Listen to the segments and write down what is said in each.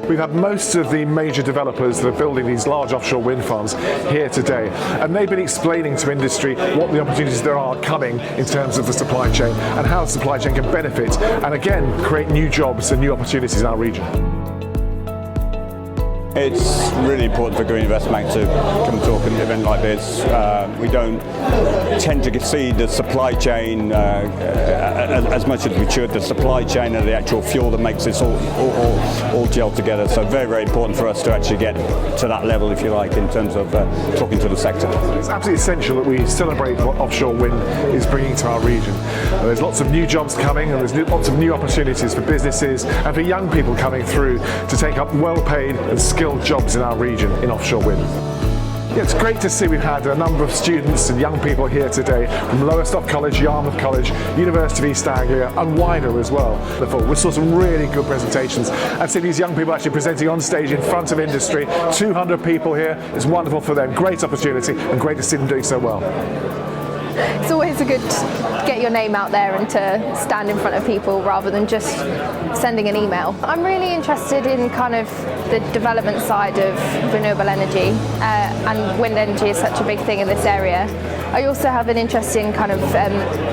We've had most of the major developers that are building these large offshore wind farms here today, and they've been explaining to industry what the opportunities there are coming in terms of the supply chain and how the supply chain can benefit and again create new jobs and new opportunities in our region. It's really important for Green Investment to come and talk at an event like this. We don't tend to see the supply chain as much as we should. The supply chain and the actual fuel that makes this all gel together. So very, very important for us to actually get to that level, if you like, in terms of talking to the sector. It's absolutely essential that we celebrate what offshore wind is bringing to our region. There's lots of new jobs coming, and there's lots of new opportunities for businesses and for young people coming through to take up well-paid and skilled jobs in our region in offshore wind. Yeah, it's great to see we've had a number of students and young people here today from Lowestoft College, Yarmouth College, University of East Anglia and wider as well. We saw some really good presentations and see these young people actually presenting on stage in front of industry. 200 people here. It's wonderful for them. Great opportunity and great to see them doing so well. It's always good to get your name out there and to stand in front of people rather than just sending an email. I'm really interested in kind of the development side of renewable energy, and wind energy is such a big thing in this area. I also have an interest in kind of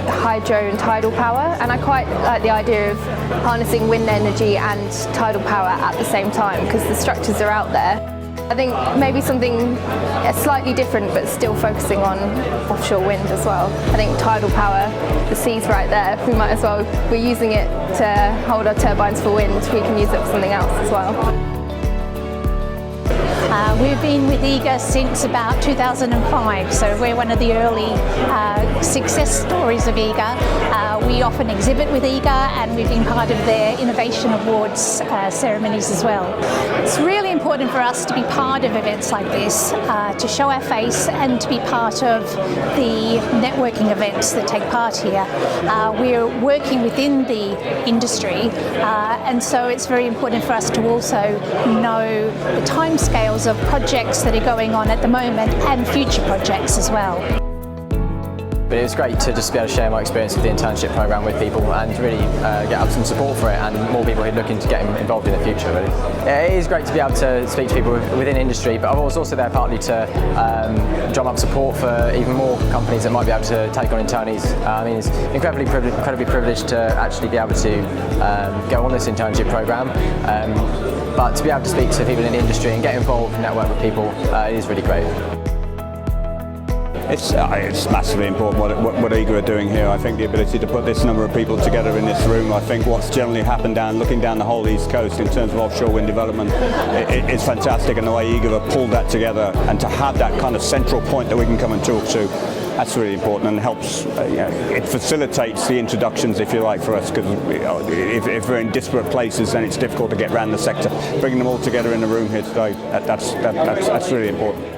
hydro and tidal power, and I quite like the idea of harnessing wind energy and tidal power at the same time because the structures are out there. I think maybe something slightly different but still focusing on offshore wind as well. I think tidal power, the sea's right there, we might as well, we're using it to hold our turbines for wind, we can use it for something else as well. We've been with EGA since about 2005, so we're one of the early success stories of EGA. We often exhibit with EGA and we've been part of their Innovation Awards ceremonies as well. It's really important for us to be part of events like this, to show our face and to be part of the networking events that take part here. We're working within the industry, and so it's very important for us to also know the timescales of projects that are going on at the moment and future projects as well. But it was great to just be able to share my experience with the internship programme with people and really get up some support for it and more people who are looking to get involved in the future, really. It is great to be able to speak to people within industry, but I was also there partly to drum up support for even more companies that might be able to take on internees. I mean, it's incredibly privileged to actually be able to go on this internship programme, but to be able to speak to people in the industry and get involved and network with people is really great. It's massively important what EGA are doing here. I think the ability to put this number of people together in this room, I think what's generally happened looking down the whole East Coast in terms of offshore wind development, it's fantastic, and the way EGA have pulled that together and to have that kind of central point that we can come and talk to, that's really important and helps, it facilitates the introductions, if you like, for us, because if we're in disparate places then it's difficult to get around the sector. Bringing them all together in the room here today, that's really important.